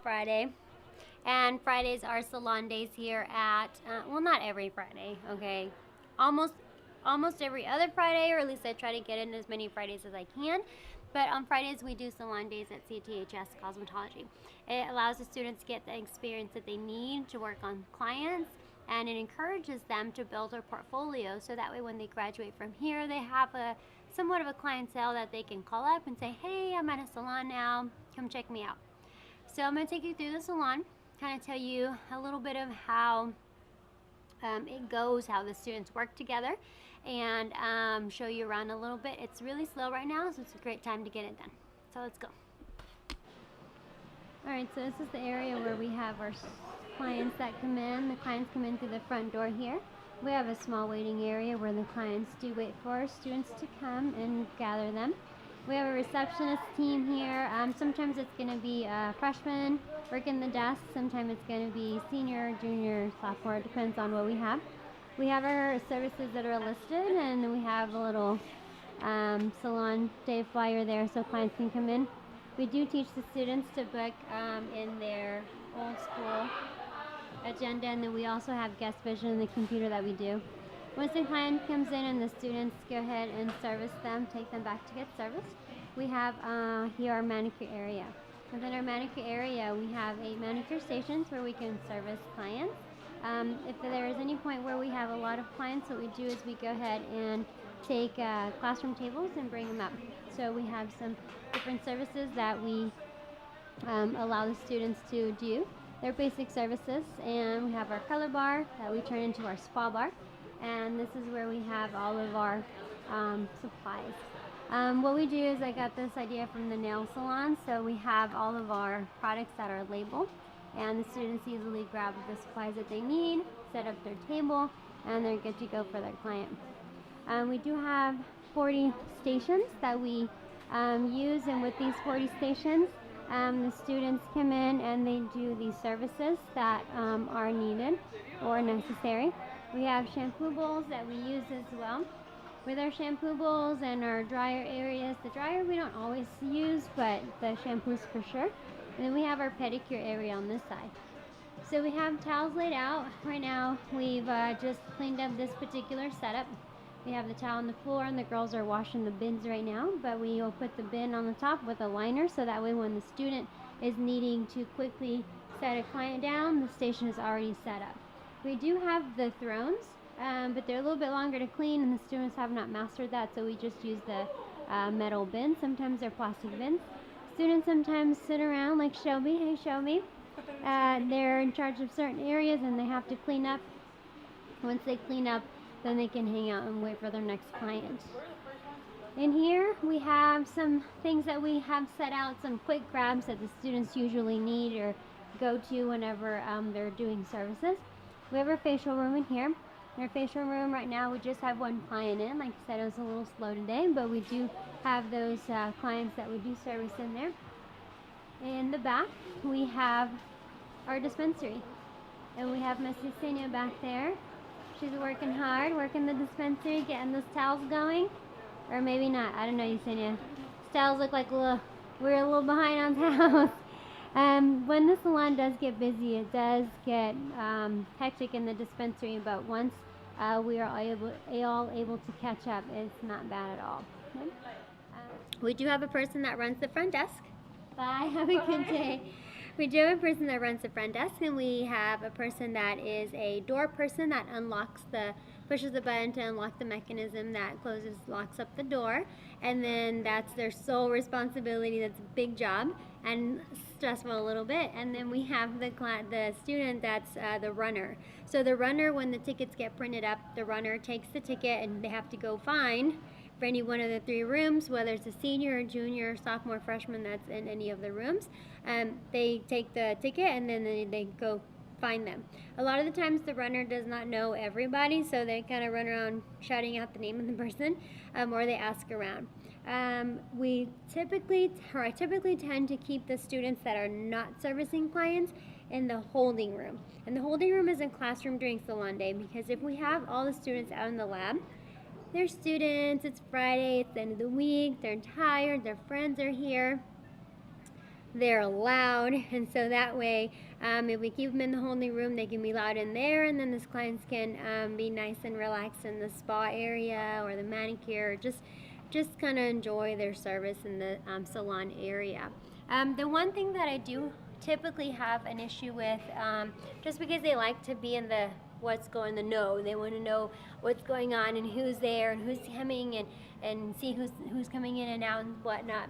Friday, and Fridays are salon days here at, well, not every Friday, okay, almost every other Friday, or at least I try to get in as many Fridays as I can. But on Fridays we do salon days at CTHS Cosmetology. It allows the students to get the experience that they need to work on clients, and it encourages them to build their portfolio, so that way when they graduate from here, they have a somewhat of a clientele that they can call up and say, hey, I'm at a salon now, come check me out. So I'm going to take you through the salon, kind of tell you a little bit of how it goes, how the students work together, and show you around a little bit. It's really slow right now, so it's a great time to get it done. So let's go. Alright, so this is the area where we have our clients that come in. The clients come in through the front door here. We have a small waiting area where the clients do wait for our students to come and gather them. We have a receptionist team here. Sometimes it's going to be a freshman working the desk. Sometimes it's going to be senior, junior, sophomore. It depends on what we have. We have our services that are listed, and then we have a little salon day flyer there so clients can come in. We do teach the students to book in their old school agenda, and then we also have guest vision in the computer that we do. Once the client comes in and the students go ahead and service them, take them back to get serviced, we have here our manicure area. Within our manicure area, we have 8 manicure stations where we can service clients. If there is any point where we have a lot of clients, what we do is we go ahead and take classroom tables and bring them up. So we have some different services that we allow the students to do. They're basic services, and we have our color bar that we turn into our spa bar, and this is where we have all of our supplies. What we do is, I got this idea from the nail salon, so we have all of our products that are labeled, and the students easily grab the supplies that they need, set up their table, and they're good to go for their client. We do have 40 stations that we use, and with these 40 stations, the students come in and they do the services that are needed or necessary. We have shampoo bowls that we use as well. With our shampoo bowls and our dryer areas, the dryer we don't always use, but the shampoos for sure. And then we have our pedicure area on this side. So we have towels laid out. Right now we've just cleaned up this particular setup. We have the towel on the floor, and the girls are washing the bins right now, but we will put the bin on the top with a liner, so that way when the student is needing to quickly set a client down, the station is already set up. We do have the thrones, but they're a little bit longer to clean, and the students have not mastered that, so we just use the metal bins. Sometimes they're plastic bins. Students sometimes sit around like Shelby. Hey Shelby. They're in charge of certain areas, and they have to clean up. Once they clean up, then they can hang out and wait for their next client. In here we have some things that we have set out, some quick grabs that the students usually need or go to whenever they're doing services. We have our facial room in here. In our facial room right now we just have one client in. Like I said, it was a little slow today, but we do have those clients that we do service in there. In the back we have our dispensary, and we have Miss Yesenia back there. She's working hard, working the dispensary, getting those towels going. Or maybe not, I don't know, Yesenia. These towels look like we're a little behind on towels. When the salon does get busy, it does get hectic in the dispensary, but once we are all able to catch up, it's not bad at all. Okay? We do have a person that runs the front desk. Bye, have a good day. We do have a person that runs the front desk, and we have a person that is a door person that pushes the button to unlock the mechanism that locks up the door, and then that's their sole responsibility. That's a big job and stressful a little bit. And then we have the student that's the runner. So the runner, when the tickets get printed up, the runner takes the ticket and they have to go find for any one of the 3 rooms, whether it's a senior, junior, sophomore, freshman that's in any of the rooms. They take the ticket and then they go find them. A lot of the times the runner does not know everybody, so they kind of run around shouting out the name of the person, or they ask around. I typically tend to keep the students that are not servicing clients in the holding room. And the holding room is a classroom during salon day, because if we have all the students out in the lab, they're students, it's Friday, it's the end of the week, they're tired, their friends are here. they're loud, and so that way if we keep them in the holding room, they can be loud in there, and then the clients can be nice and relaxed in the spa area or the manicure, or just kind of enjoy their service in the salon area. The one thing that I do typically have an issue with, just because they like to be in the what's going to know, they want to know what's going on and who's there and who's coming, and see who's coming in and out and whatnot.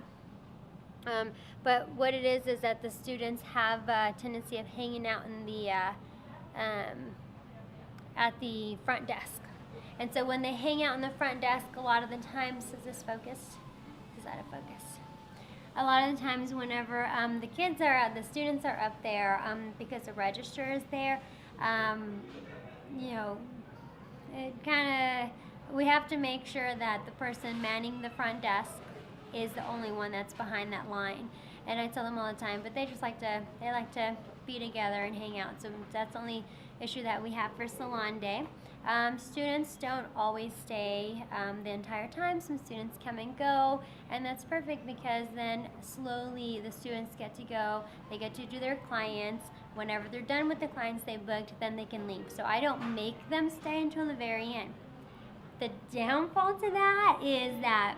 But what it is that the students have a tendency of hanging out in the at the front desk. And so when they hang out in the front desk, a lot of the times, is this focused? Is that a focus? A lot of the times whenever the students are up there, because the register is there, you know, we have to make sure that the person manning the front desk is the only one that's behind that line. And I tell them all the time, but they like to be together and hang out. So that's the only issue that we have for salon day. Students don't always stay the entire time. Some students come and go, and that's perfect, because then slowly the students get to go. They get to do their clients. Whenever they're done with the clients they booked, then they can leave. So I don't make them stay until the very end. The downfall to that is that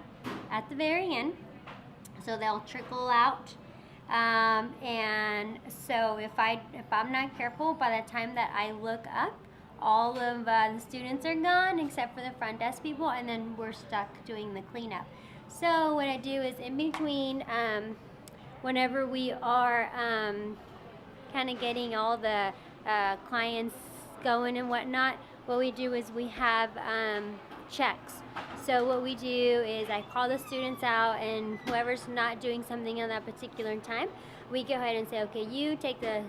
at the very end, so they'll trickle out, and so if I'm not careful, by the time that I look up, all of the students are gone except for the front desk people, and then we're stuck doing the cleanup. So what I do is, in between, whenever we are kind of getting all the clients going and whatnot, what we do is we have checks. So what we do is I call the students out, and whoever's not doing something on that particular time, we go ahead and say, okay, you take the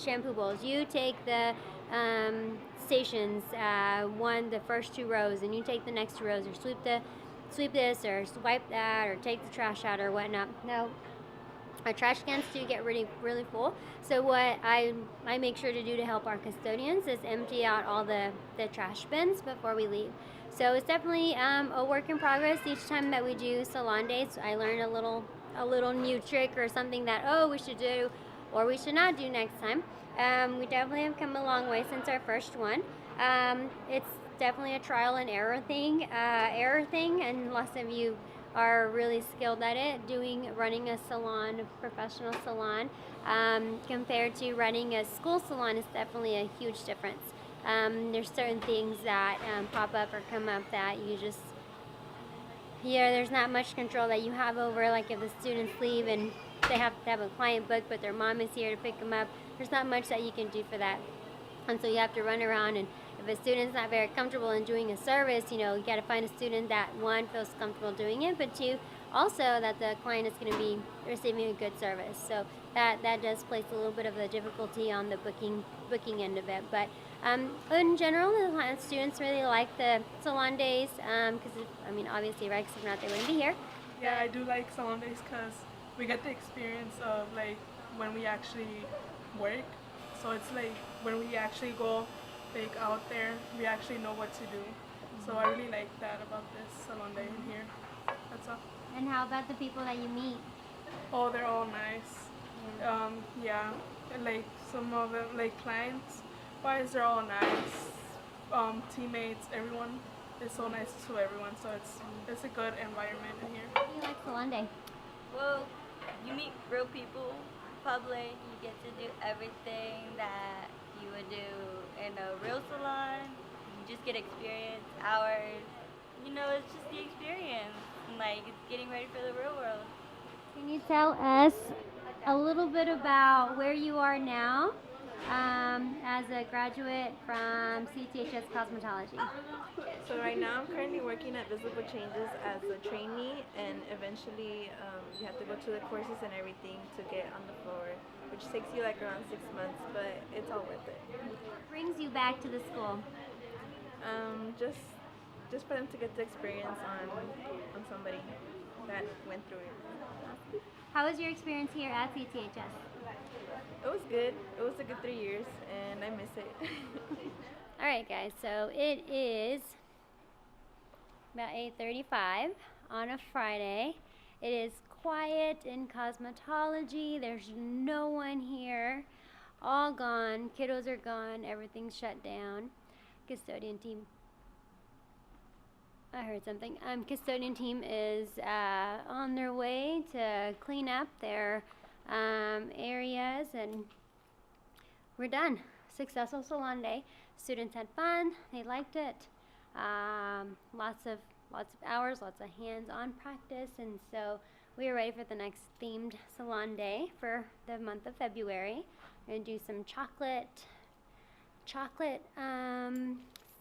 shampoo bowls, you take the stations, the first 2 rows, and you take the next 2 rows, or sweep this, or swipe that, or take the trash out, or whatnot. Now, our trash cans do get really, really full. So what I make sure to do to help our custodians is empty out all the trash bins before we leave. So it's definitely a work in progress. Each time that we do salon days, I learn a little new trick or something that we should do or we should not do next time. We definitely have come a long way since our first one. It's definitely a trial and error thing, and lots of you are really skilled at it, running a salon, a professional salon, compared to running a school salon is definitely a huge difference. There's certain things that pop up or come up that there's not much control that you have over, like if the students leave and they have to have a client book, but their mom is here to pick them up, there's not much that you can do for that. And so you have to run around, and if a student's not very comfortable in doing a service, you got to find a student that, one, feels comfortable doing it, but two, also that the client is going to be receiving a good service. So that does place a little bit of the difficulty on the booking end of it. But in general, the students really like the salon days, because, obviously, right, because if not, they wouldn't be here. Yeah, I do like salon days because we get the experience of, like, when we actually work. So it's like when we actually go out there, we actually know what to do. So I really like that about this salon day in here. That's all. And how about the people that you meet? Oh, they're all nice. Yeah, and, like, some of them, like, clients wise, they're all nice. Teammates, everyone is so nice to everyone. So it's a good environment in here. How do you like salon day? Well, you meet real people, public. You get to do everything that you would do in a real salon. You just get experience, hours. It's just the experience. Like, it's getting ready for the real world. Can you tell us a little bit about where you are now as a graduate from CTHS Cosmetology? So right now I'm currently working at Visible Changes as a trainee, and eventually you have to go to the courses and everything to get on the floor, which takes you like around 6 months, but it's all worth it. What brings you back to the school? Just for them to get the experience on somebody that went through it. How was your experience here at CTHS? It was good. It was a good 3 years, and I miss it. All right, guys, so it is about 8:35 on a Friday. It is quiet in cosmetology. There's no one here. All gone. Kiddos are gone. Everything's shut down. Custodian team. I heard something. Custodian team is on their way to clean up their areas, and we're done. Successful salon day. Students had fun. They liked it. Lots of hours, lots of hands-on practice, and so we are ready for the next themed salon day for the month of February. We're gonna do some chocolate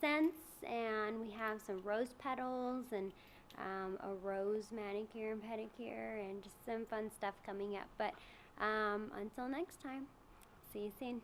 scents, and we have some rose petals and a rose manicure and pedicure, and just some fun stuff coming up. But until next time, see you soon.